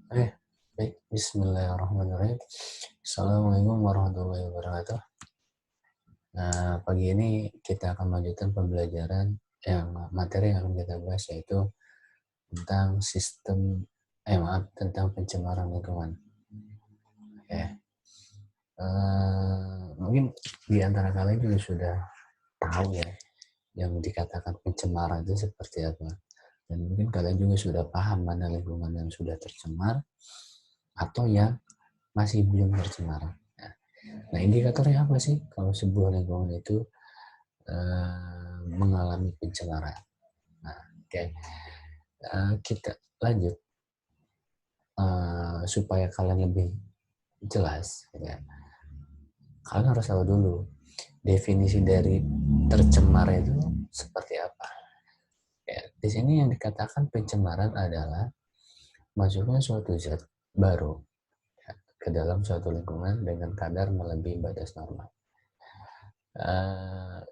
Baik, Bismillahirrahmanirrahim. Assalamualaikum warahmatullahi wabarakatuh. Nah, pagi ini kita akan melanjutkan pembelajaran materi yang akan kita bahas yaitu tentang tentang pencemaran lingkungan. Ya, mungkin di antara kalian juga sudah tahu ya yang dikatakan pencemaran itu seperti apa. Dan mungkin kalian juga sudah paham mana lingkungan yang sudah tercemar atau yang masih belum tercemar. Nah, indikatornya apa sih kalau sebuah lingkungan itu mengalami pencemaran? Nah, oke. Kita lanjut supaya kalian lebih jelas. Ya. Kalian harus tahu dulu definisi dari tercemar itu seperti apa. Ya, di sini yang dikatakan pencemaran adalah masuknya suatu zat baru ya, ke dalam suatu lingkungan dengan kadar melebihi batas normal.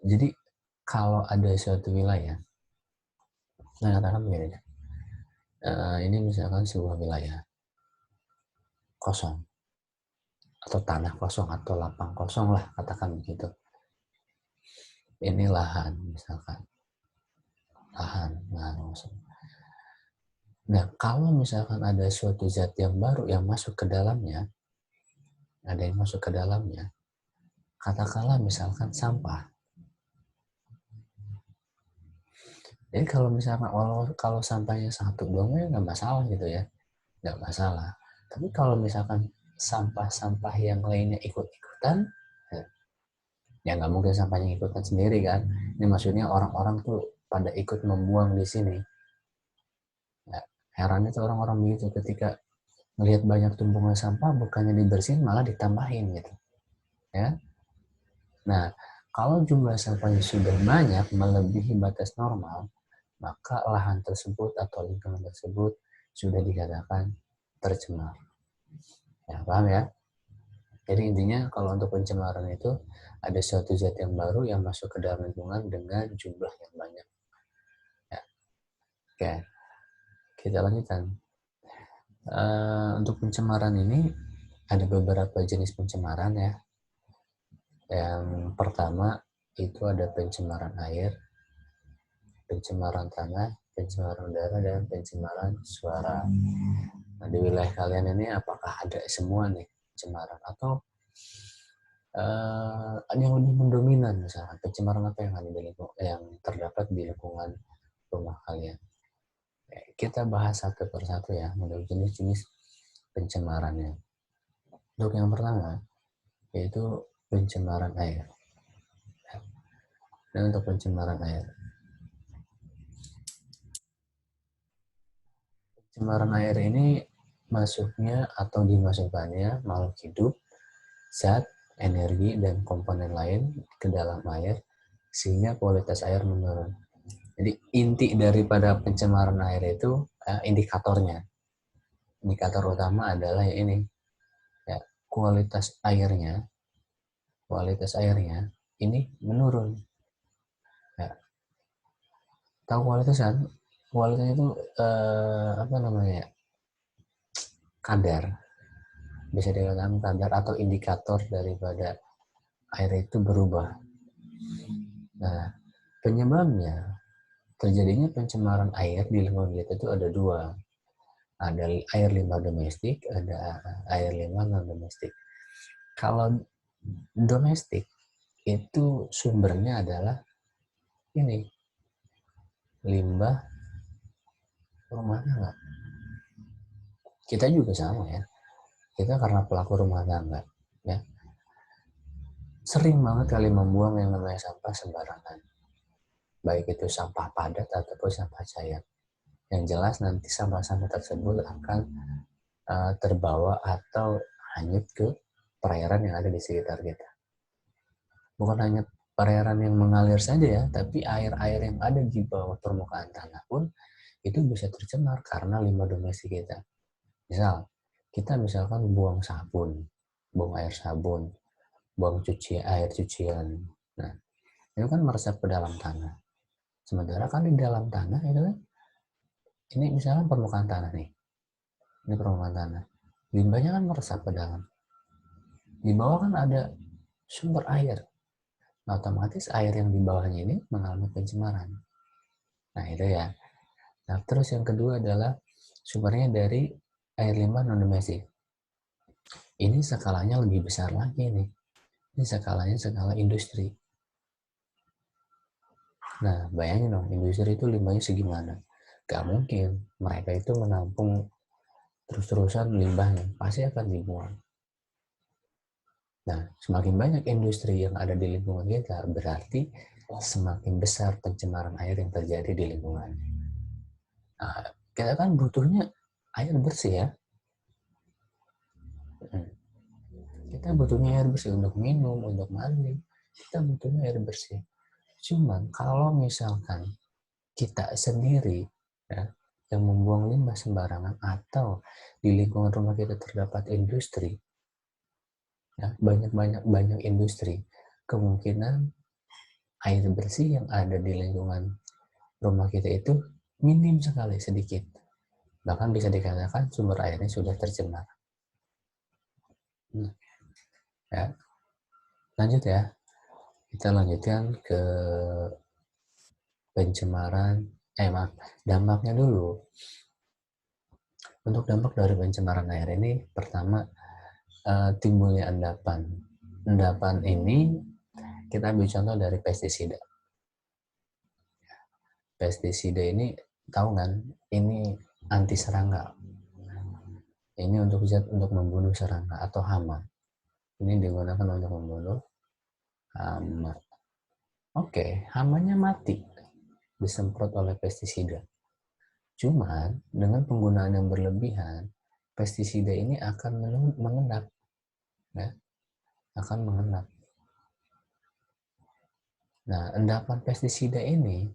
Jadi kalau ada suatu wilayah, nah katakan begini, ini misalkan sebuah wilayah kosong atau tanah kosong atau lapang kosong lah katakan begitu. Ini lahan misalkan lahan kosong. Nah kalau misalkan ada suatu zat yang baru yang masuk ke dalamnya, ada yang masuk ke dalamnya, katakanlah misalkan sampah. Jadi kalau misalkan kalau sampahnya satu doang ya nggak masalah gitu ya, nggak masalah. Tapi kalau misalkan sampah-sampah yang lainnya ikut-ikutan, ya nggak mungkin sampahnya ikutan sendiri kan. Ini maksudnya orang-orang tuh pada ikut membuang di sini. Ya, herannya tuh orang-orang begitu ketika melihat banyak tumpukan sampah bukannya dibersihin malah ditambahin gitu. Ya. Nah, kalau jumlah sampahnya sudah banyak melebihi batas normal, maka lahan tersebut atau lingkungan tersebut sudah dikatakan tercemar. Ya, paham ya? Jadi intinya kalau untuk pencemaran itu ada suatu zat yang baru yang masuk ke dalam lingkungan dengan jumlah yang banyak. Ya. Oke, kita lanjutkan. Untuk pencemaran ini ada beberapa jenis pencemaran ya. Yang pertama itu ada pencemaran air, pencemaran tanah, pencemaran udara, dan pencemaran suara. Nah, di wilayah kalian ini apakah ada semua nih pencemaran atau ada yang lebih mendominan misalnya pencemaran apa yang ada di yang terdapat di lingkungan rumah kalian? Kita bahas satu persatu ya menurut jenis-jenis pencemarannya. Untuk yang pertama yaitu pencemaran air. Dan untuk pencemaran air, pencemaran air ini masuknya atau dimasukkannya makhluk hidup, zat, energi, dan komponen lain ke dalam air sehingga kualitas air menurun. Jadi inti daripada pencemaran air itu indikatornya. Indikator utama adalah ini ya, kualitas airnya ini menurun. Ya, tahu kualitas kan? Kualitas itu apa namanya ya? Kadar. Bisa dikatakan kadar atau indikator daripada air itu berubah. Nah, penyebabnya terjadinya pencemaran air di lingkungan kita itu ada dua. Ada air limbah domestik, ada air limbah non domestik. Kalau domestik itu sumbernya adalah ini limbah rumah tangga. Kita juga sama ya. Kita karena pelaku rumah tangga, ya sering banget kali membuang yang namanya sampah sembarangan. Baik itu sampah padat ataupun sampah cair. Yang jelas nanti sampah-sampah tersebut akan terbawa atau hanyut ke perairan yang ada di sekitar kita. Bukan hanya perairan yang mengalir saja ya, tapi air-air yang ada di bawah permukaan tanah pun itu bisa tercemar karena limbah domestik kita. Misal, kita misalkan buang sabun, buang air sabun, buang air cucian. Nah, itu kan meresap ke dalam tanah. Sementara kan di dalam tanah itu kan, ini misalkan permukaan tanah nih. Ini permukaan tanah. Limbahnya kan meresap ke dalam. Di bawah kan ada sumber air. Nah, otomatis air yang di bawahnya ini mengalami pencemaran. Nah, itu ya. Nah, terus yang kedua adalah sumbernya dari air limbah non-domestik. Ini skalanya lebih besar lagi nih. Ini skalanya skala industri. Nah, bayangin dong, industri itu limbahnya segimana. Gak mungkin mereka itu menampung terus-terusan limbahnya. Pasti akan dibuang. Nah, semakin banyak industri yang ada di lingkungan kita, berarti semakin besar pencemaran air yang terjadi di lingkungan. Nah, kita kan butuhnya air bersih ya. Kita butuhnya air bersih untuk minum, untuk mandi. Kita butuhnya air bersih. Cuman kalau misalkan kita sendiri ya, yang membuang limbah sembarangan atau di lingkungan rumah kita terdapat industri, ya, banyak industri, kemungkinan air bersih yang ada di lingkungan rumah kita itu minim sekali, sedikit. Bahkan bisa dikatakan sumber airnya sudah tercemar. Ya, lanjut ya. Kita lanjutkan ke pencemaran, dampaknya dulu. Untuk dampak dari pencemaran air ini, pertama timbulnya endapan. Endapan ini kita ambil contoh dari pestisida. Pestisida ini tahu kan? Ini anti serangga. Ini untuk zat untuk membunuh serangga atau hama. Ini digunakan untuk membunuh hama. Oke, hamanya mati disemprot oleh pestisida. Cuman dengan penggunaan yang berlebihan, pestisida ini akan mengendap, ya, akan mengendap. Nah, endapan pestisida ini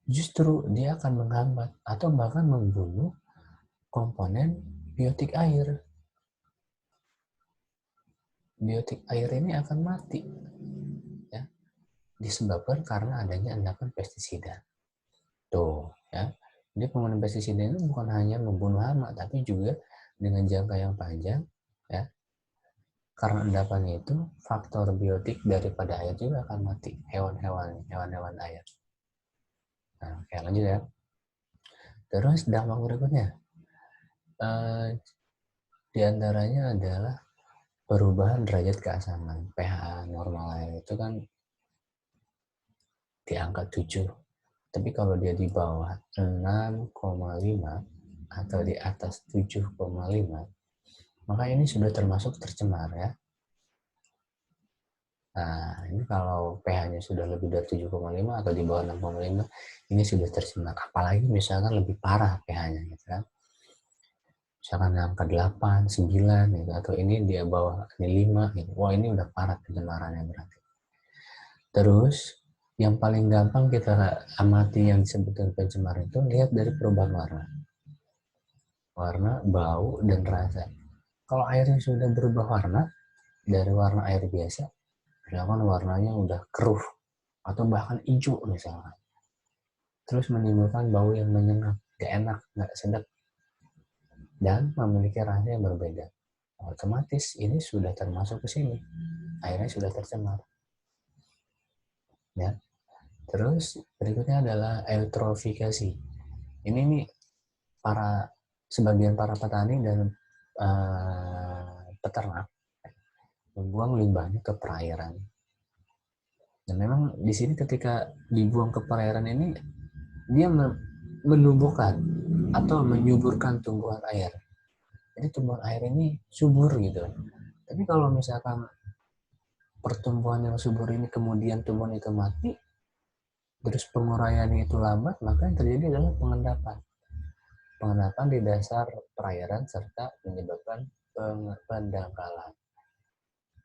justru dia akan menghambat atau bahkan membunuh komponen biotik air. Biotik air ini akan mati, ya, disebabkan karena adanya endapan pestisida. Tuh, ya. Jadi penggunaan pestisida itu bukan hanya membunuh hama, tapi juga dengan jangka yang panjang, ya. Karena endapannya itu faktor biotik daripada air juga akan mati, hewan-hewan air. Nah, oke, lanjut ya. Terus dampak berikutnya, di antaranya adalah perubahan derajat keasaman. pH normal air itu kan di angka 7. Tapi kalau dia di bawah 6,5 atau di atas 7,5, maka ini sudah termasuk tercemar ya. Nah, ini kalau pH-nya sudah lebih dari 7,5 atau di bawah 6,5, ini sudah tercemar. Apalagi misalkan lebih parah pH-nya gitu kan. Misalkan angka 8, 9 gitu, atau ini dia bawah ini 5 gitu. Wah, ini udah parah pencemarannya berarti. Terus yang paling gampang kita amati yang disebutkan pencemar itu, lihat dari perubahan warna, bau, dan rasa. Kalau airnya sudah berubah warna dari warna air biasa, misalkan warnanya udah keruh atau bahkan hijau misalnya, terus menimbulkan bau yang menyengat, gak enak, gak sedap, dan memiliki rasa yang berbeda, otomatis ini sudah termasuk ke sini, airnya sudah tercemar, ya. Terus berikutnya adalah eutrofikasi. Ini nih sebagian para petani dan peternak membuang limbahnya ke perairan. Dan memang di sini ketika dibuang ke perairan ini, dia menumbuhkan atau menyuburkan tumbuhan air. Jadi tumbuhan air ini subur gitu. Tapi kalau misalkan pertumbuhan yang subur ini kemudian tumbuhan itu mati, terus penguraiannya itu lambat, maka yang terjadi adalah pengendapan. Pengendapan di dasar perairan serta menyebabkan pendangkalan.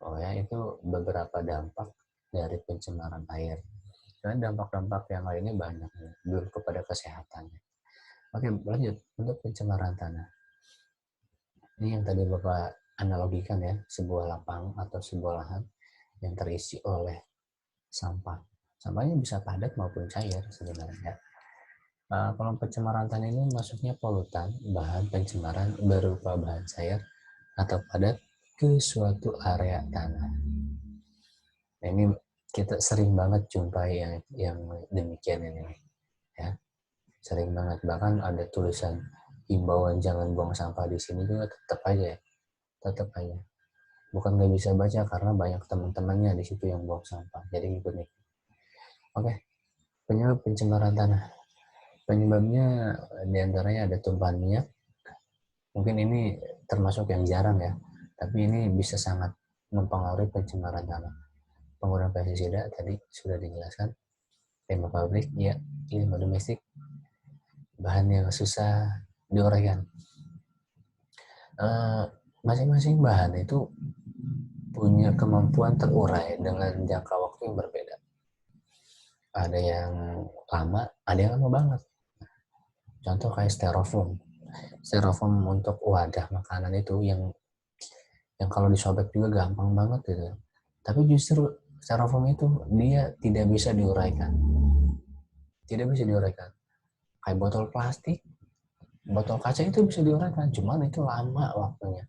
Oh ya, itu beberapa dampak dari pencemaran air. Dan dampak-dampak yang lainnya banyak, belum kepada kesehatannya. Oke, lanjut untuk pencemaran tanah. Ini yang tadi Bapak analogikan ya, sebuah lapang atau sebuah lahan yang terisi oleh sampah. Sampahnya bisa padat maupun cair sebenarnya. Kalau pencemaran tanah ini masuknya polutan, bahan pencemaran berupa bahan cair atau padat ke suatu area tanah. Nah, ini kita sering banget jumpai yang demikian ini, ya. Sering banget, bahkan ada tulisan himbauan jangan buang sampah di sini juga tetap aja, tetap aja. Bukan nggak bisa baca karena banyak teman-temannya di situ yang buang sampah, jadi ikut nih. Oke, penyebab pencemaran tanah. Penyebabnya diantaranya ada tumpahan minyak. Mungkin ini termasuk yang jarang ya, tapi ini bisa sangat mempengaruhi pencemaran tanah. Penggunaan pestisida tadi sudah dijelaskan. Limbah pabrik, ya, limbah domestik, bahan yang susah diuraikan. Masing-masing bahan itu punya kemampuan terurai dengan jangka waktu yang berbeda. Ada yang lama, ada yang lama banget. Contoh kayak styrofoam. Styrofoam untuk wadah makanan itu yang kalau disobek juga gampang banget gitu. Tapi justru styrofoam itu dia tidak bisa diuraikan. Tidak bisa diuraikan. Kayak botol plastik, botol kaca itu bisa diuraikan, cuman itu lama waktunya.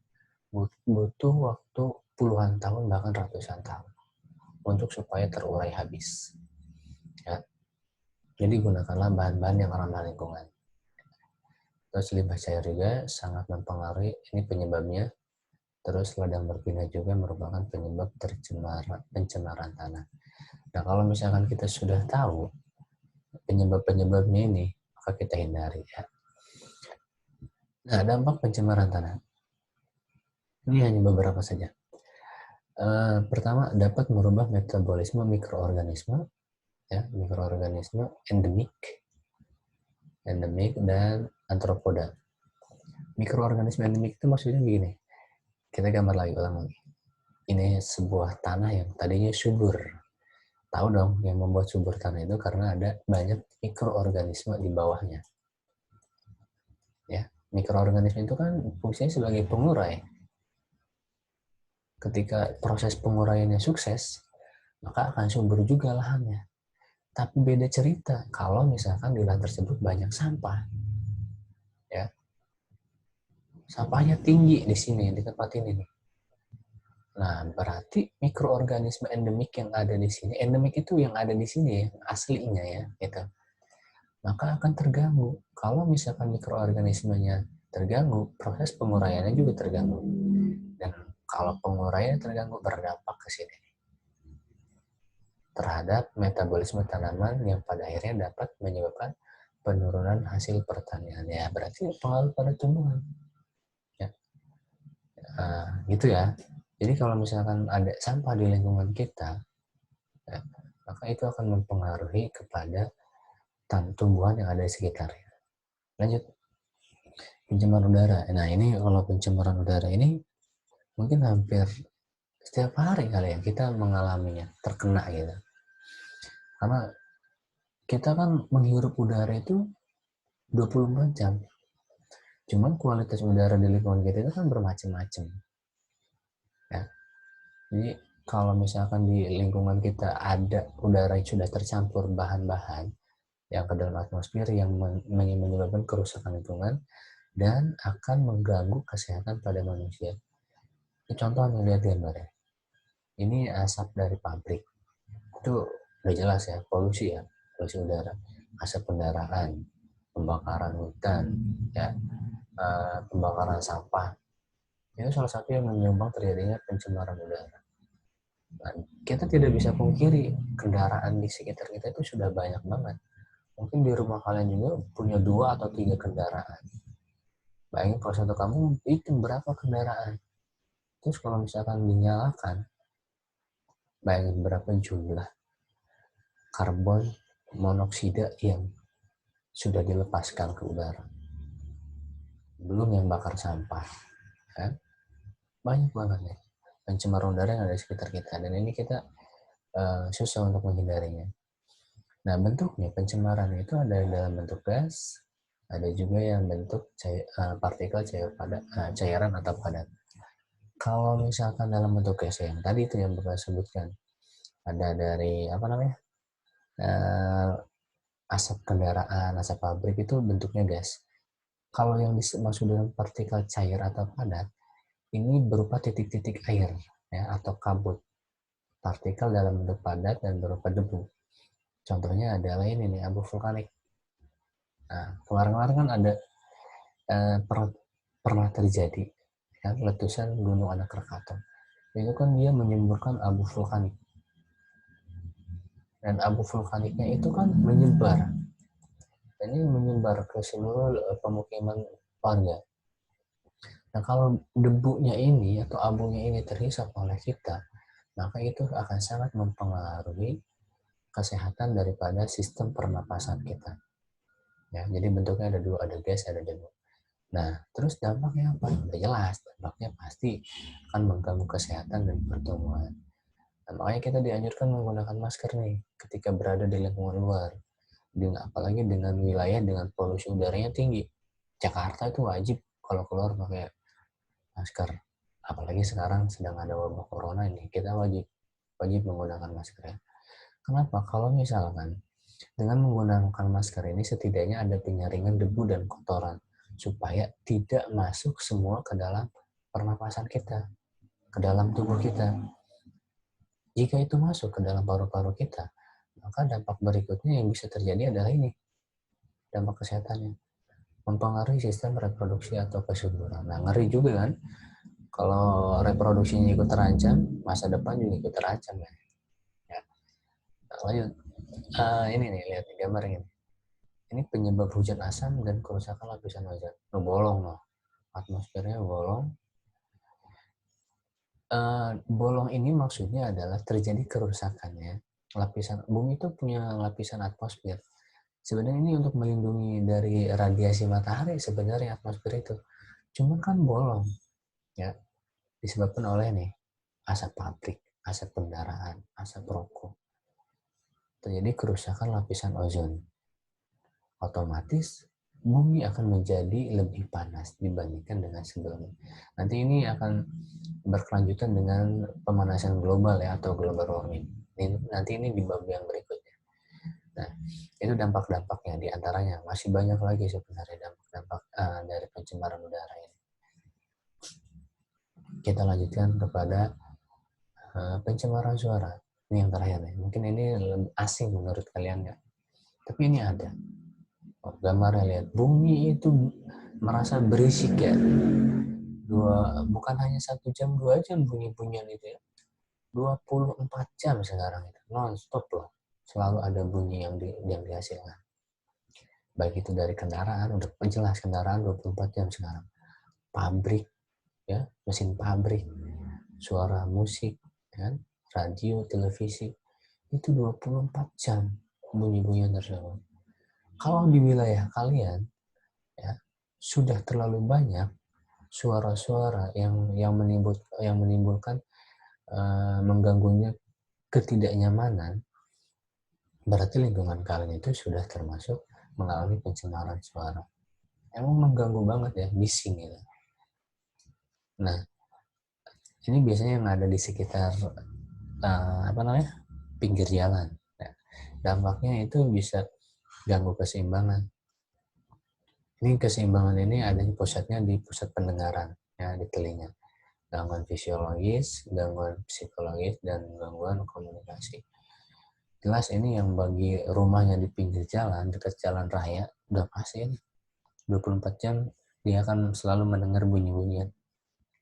Butuh waktu puluhan tahun bahkan ratusan tahun untuk supaya terurai habis. Ya. Jadi gunakanlah bahan-bahan yang ramah lingkungan. Terus limbah cair juga sangat mempengaruhi, ini penyebabnya. Terus ladang berpindah juga merupakan penyebab pencemaran tanah. Nah, kalau misalkan kita sudah tahu penyebab-penyebabnya ini, maka kita hindari ya. Nah, dampak pencemaran tanah. Ini hanya beberapa saja. Pertama, dapat merubah metabolisme mikroorganisme, ya, mikroorganisme endemik dan antropoda. Mikroorganisme endemik itu maksudnya begini. Kita gambar lagi, ulang lagi. Ini sebuah tanah yang tadinya subur. Tahu dong yang membuat subur tanah itu karena ada banyak mikroorganisme di bawahnya. Ya, mikroorganisme itu kan fungsinya sebagai pengurai. Ketika proses penguraiannya sukses, maka akan subur juga lahannya. Tapi beda cerita kalau misalkan di lahan tersebut banyak sampah. Ya. Sampahnya tinggi di sini, di tempat ini nih. Nah, berarti mikroorganisme endemik yang ada di sini, endemik itu yang ada di sini ya, aslinya ya, gitu. Maka akan terganggu. Kalau misalkan mikroorganismenya terganggu, proses penguraiannya juga terganggu. Dan kalau penguraian terganggu, berdampak ke sini terhadap metabolisme tanaman yang pada akhirnya dapat menyebabkan penurunan hasil pertanian. Ya, berarti pengaruh pada tumbuhan. Ya. Gitu ya. Jadi kalau misalkan ada sampah di lingkungan kita, ya, maka itu akan mempengaruhi kepada tumbuhan yang ada di sekitarnya. Lanjut, pencemaran udara. Nah, ini kalau pencemaran udara ini mungkin hampir setiap hari kali ya kita mengalaminya, terkena gitu. Karena kita kan menghirup udara itu 24 jam. Cuman kualitas udara di lingkungan kita itu kan bermacam-macam. Ya. Jadi kalau misalkan di lingkungan kita ada udara yang sudah tercampur bahan-bahan yang ke dalam atmosfer yang menyebabkan kerusakan lingkungan dan akan mengganggu kesehatan pada manusia. Contohnya lihat gambarnya. Ini asap dari pabrik. Itu udah jelas ya, polusi udara. Asap kendaraan, pembakaran hutan, ya, pembakaran sampah. Itu salah satu yang menyumbang terjadinya pencemaran udara. Nah, kita tidak bisa pungkiri kendaraan di sekitar kita itu sudah banyak banget. Mungkin di rumah kalian juga punya 2 atau 3 kendaraan. Bayangin kalau satu kamu itu berapa kendaraan. Terus kalau misalkan dinyalakan, bayangin berapa jumlah karbon monoksida yang sudah dilepaskan ke udara. Belum yang bakar sampah. Kan? Banyak banget nih pencemaran udara yang ada di sekitar kita. Dan ini kita susah untuk menghindarinya. Nah, bentuknya pencemaran itu ada dalam bentuk gas, ada juga yang bentuk partikel cairan atau padat. Kalau misalkan dalam bentuk gas yang tadi itu yang Bapak sebutkan, ada dari apa namanya? asap kendaraan, asap pabrik itu bentuknya gas. Kalau yang dimaksud dengan partikel cair atau padat, ini berupa titik-titik air ya, atau kabut. Partikel dalam bentuk padat dan berupa debu. Contohnya adalah ini nih, abu vulkanik. Nah, kemarin-kemarin kan ada pernah terjadi ya, letusan gunung anak Krakatau. Itu kan dia menyemburkan abu vulkanik. Dan abu vulkaniknya itu kan menyebar. Dan ini menyebar ke seluruh pemukiman warga. Nah, kalau debunya ini atau abunya ini terhisap oleh kita, maka itu akan sangat mempengaruhi kesehatan daripada sistem pernapasan kita. Ya, jadi bentuknya ada dua, ada gas, ada debu. Nah, terus dampaknya apa? Udah jelas, dampaknya pasti akan mengganggu kesehatan dan pertumbuhan. Nah, makanya kita dianjurkan menggunakan masker nih ketika berada di lingkungan luar. Apalagi dengan wilayah dengan polusi udaranya tinggi. Jakarta itu wajib kalau keluar pakai masker. Apalagi sekarang sedang ada wabah corona ini, kita wajib menggunakan masker ya. Kenapa? Kalau misalkan dengan menggunakan masker ini setidaknya ada penyaringan debu dan kotoran supaya tidak masuk semua ke dalam pernapasan kita, ke dalam tubuh kita. Jika itu masuk ke dalam paru-paru kita, maka dampak berikutnya yang bisa terjadi adalah ini, dampak kesehatannya. Mempengaruhi sistem reproduksi atau kesuburan. Nah, ngeri juga kan? Kalau reproduksinya ikut terancam, masa depan juga ikut terancam ya. Nah, lanjut. Ini nih, lihat gambar ini. Ini penyebab hujan asam dan kerusakan lapisan ozon. Bolong loh. Atmosfernya bolong. Bolong ini maksudnya adalah terjadi kerusakannya. Lapisan bumi itu punya lapisan atmosfer. Sebenarnya ini untuk melindungi dari radiasi matahari sebenarnya atmosfer itu. Cuman kan bolong. Ya, disebabkan oleh nih asap pabrik, asap kendaraan, asap rokok. Terjadi kerusakan lapisan ozon. Otomatis bumi akan menjadi lebih panas dibandingkan dengan sebelumnya. Nanti ini akan berkelanjutan dengan pemanasan global ya, atau global warming. Nanti ini di bab yang berikutnya. Nah, itu dampak-dampaknya, diantaranya masih banyak lagi sebenarnya dampak-dampak dari pencemaran udara ini. Kita lanjutkan kepada pencemaran suara. Ini yang terakhir nih. Mungkin ini asing menurut kalian ya, tapi ini ada. Gambarnya lihat, bumi itu merasa berisik ya. Bukan hanya 1 jam, 2 jam bunyi-bunyian itu ya. 24 jam sekarang itu, non-stop loh. Selalu ada bunyi yang dihasilkan. Baik itu dari kendaraan, udah jelas kendaraan 24 jam sekarang. Pabrik, ya, mesin pabrik, suara musik, kan, radio, televisi, itu 24 jam bunyi-bunyian tersebut. Kalau di wilayah kalian ya sudah terlalu banyak suara-suara yang menimbulkan mengganggunya ketidaknyamanan, berarti lingkungan kalian itu sudah termasuk mengalami pencemaran suara. Emang mengganggu banget ya, bising gitu. Nah, ini biasanya yang ada di sekitar pinggir jalan. Nah, dampaknya itu bisa ganggu keseimbangan. Ini keseimbangan ini ada di pusatnya di pusat pendengaran, ya, di telinga. Gangguan fisiologis, gangguan psikologis, dan gangguan komunikasi. Jelas ini yang bagi rumahnya di pinggir jalan, dekat jalan raya, udah pasti ini. 24 jam dia akan selalu mendengar bunyi-bunyian.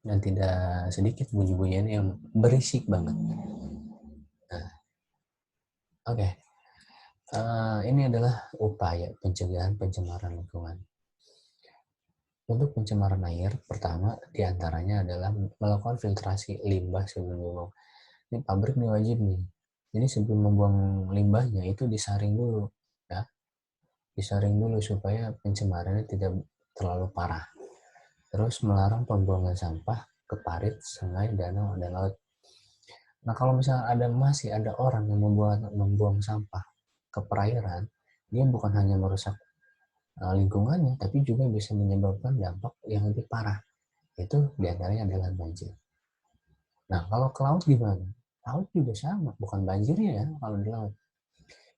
Dan tidak sedikit bunyi-bunyian yang berisik banget. Nah, oke. Ini adalah upaya pencegahan pencemaran lingkungan. Untuk pencemaran air, pertama diantaranya adalah melakukan filtrasi limbah sebelum dibuang. Ini pabrik nih wajib nih. Jadi sebelum membuang limbahnya itu disaring dulu, ya, disaring dulu supaya pencemarannya tidak terlalu parah. Terus melarang pembuangan sampah ke parit, sungai, danau, dan laut. Nah, kalau misalnya masih ada orang yang membuang sampah ke perairan, dia bukan hanya merusak lingkungannya, tapi juga bisa menyebabkan dampak yang lebih parah. Itu diantaranya adalah banjir. Nah, kalau ke laut gimana? Laut juga sama, bukan banjirnya ya kalau di laut.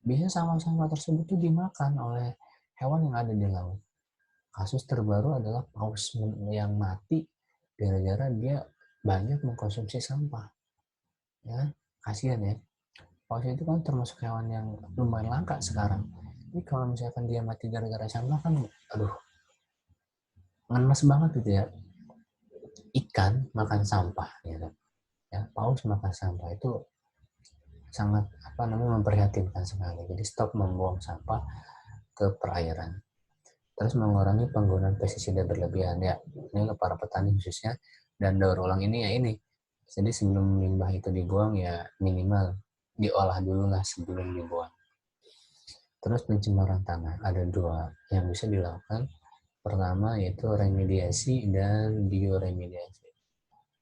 Biasanya sampah-sampah tersebut tuh dimakan oleh hewan yang ada di laut. Kasus terbaru adalah paus yang mati gara-gara dia banyak mengkonsumsi sampah. Ya, kasihan ya. Paus itu kan termasuk hewan yang lumayan langka sekarang. Jadi kalau misalkan dia mati gara-gara sampah kan, aduh, ngenes banget gitu ya. Ikan makan sampah gitu. Ya, paus makan sampah itu sangat memprihatinkan sekali. Jadi stop membuang sampah ke perairan. Terus mengurangi penggunaan pestisida berlebihan ya. Ini untuk para petani khususnya, dan daur ulang ini ya ini. Jadi sebelum limbah itu dibuang ya minimal diolah dulu lah sebelum dibuang. Terus pencemaran tanah ada dua yang bisa dilakukan. Pertama yaitu remediasi dan bioremediasi.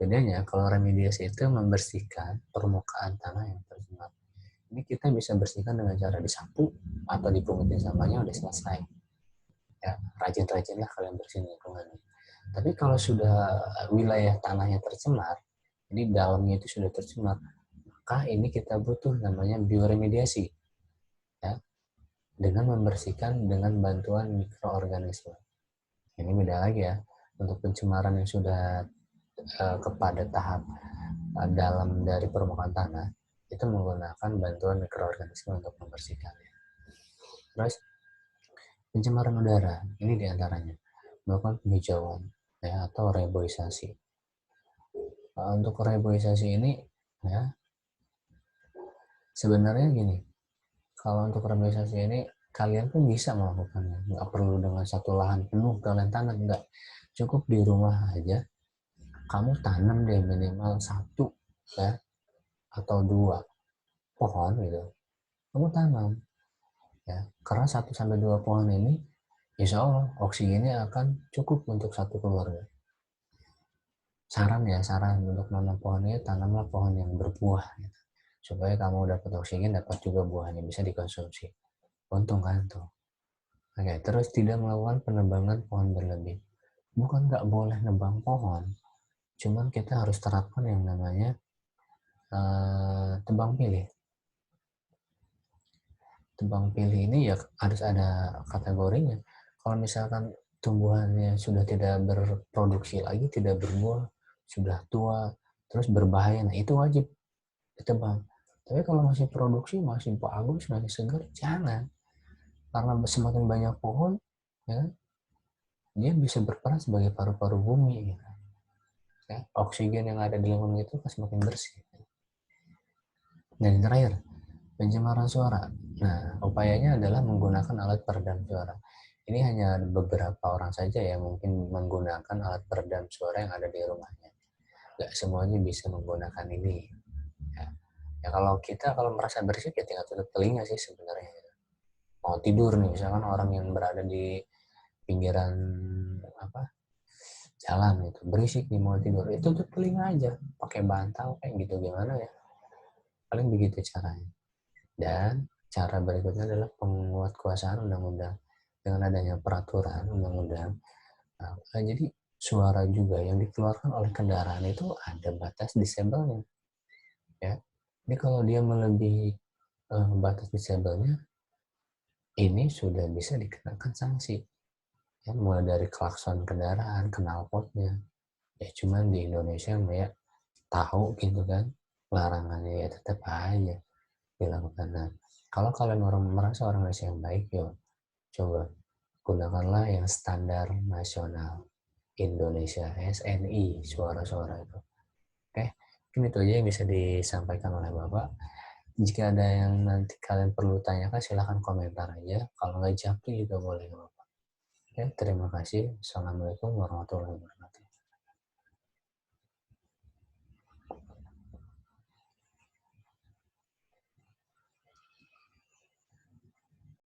Bedanya kalau remediasi itu membersihkan permukaan tanah yang tercemar. Ini kita bisa bersihkan dengan cara disapu atau dipungutin sampahnya udah selesai. Ya, rajin-rajinlah kalian bersihin lingkungannya. Tapi kalau sudah wilayah tanahnya tercemar, jadi dalamnya itu sudah tercemar, maka ini kita butuh namanya bioremediasi, ya, dengan membersihkan dengan bantuan mikroorganisme. Ini beda lagi ya. Untuk pencemaran yang sudah kepada tahap dalam dari permukaan tanah, itu menggunakan bantuan mikroorganisme untuk membersihkannya. Terus pencemaran udara, ini diantaranya melakukan penghijauan ya, atau reboisasi. Untuk reboisasi ini ya sebenarnya gini, kalau untuk reboisasi ini kalian pun bisa melakukannya, nggak perlu dengan satu lahan penuh kalian tanam, nggak, cukup di rumah aja kamu tanam deh minimal satu ya atau dua pohon gitu, kamu tanam ya, karena 1 sampai 2 pohon ini insya Allah oksigennya akan cukup untuk satu keluarga. Saran untuk nanam pohonnya, tanamlah pohon yang berbuah gitu. Supaya kamu dapat oksigen, dapat juga buahnya bisa dikonsumsi. Untung kan tuh. Oke, terus tidak melakukan penebangan pohon berlebih. Bukan nggak boleh nebang pohon, cuman kita harus terapkan yang namanya tebang pilih. Tebang pilih ini ya harus ada kategorinya. Kalau misalkan tumbuhannya sudah tidak berproduksi lagi, tidak berbuah, sudah tua, terus berbahaya, nah itu wajib ditebang. Tapi kalau masih produksi, masih bagus, masih segar, jangan. Karena semakin banyak pohon, ya, dia bisa berperan sebagai paru-paru bumi. Gitu. Ya, oksigen yang ada di lingkungan itu kan semakin bersih. Dan yang terakhir, pencemaran suara. Nah, upayanya adalah menggunakan alat peredam suara. Ini hanya beberapa orang saja yang mungkin menggunakan alat peredam suara yang ada di rumahnya. Gak semuanya bisa menggunakan ini. Ya, ya kalau merasa bersih, ya tinggal tutup telinga sih sebenarnya. Mau tidur nih, misalkan orang yang berada di pinggiran jalan gitu, berisik nih mau tidur, itu tutup telinga aja, pakai bantal kayak gitu, gimana ya, paling begitu caranya. Dan cara berikutnya adalah penguatkuasaan undang-undang. Dengan adanya peraturan undang-undang, nah, jadi suara juga yang dikeluarkan oleh kendaraan itu ada batas desibelnya. Ya, ini kalau dia melebihi batas desibelnya, ini sudah bisa dikenakan sanksi. Ya, mulai dari klakson kendaraan, knalpotnya. Ya cuman di Indonesia ya tahu gitu kan, larangannya ya tetap aja dilakukan. Nah, kalau kalian merasa orang Indonesia yang baik, yuk coba gunakanlah yang standar nasional Indonesia SNI, suara-suara itu. Oke, mungkin itu aja yang bisa disampaikan oleh Bapak. Jika ada yang nanti kalian perlu tanyakan, silahkan komentar aja. Kalau nggak japri juga boleh Bapak. Oke, terima kasih. Assalamualaikum warahmatullahi wabarakatuh.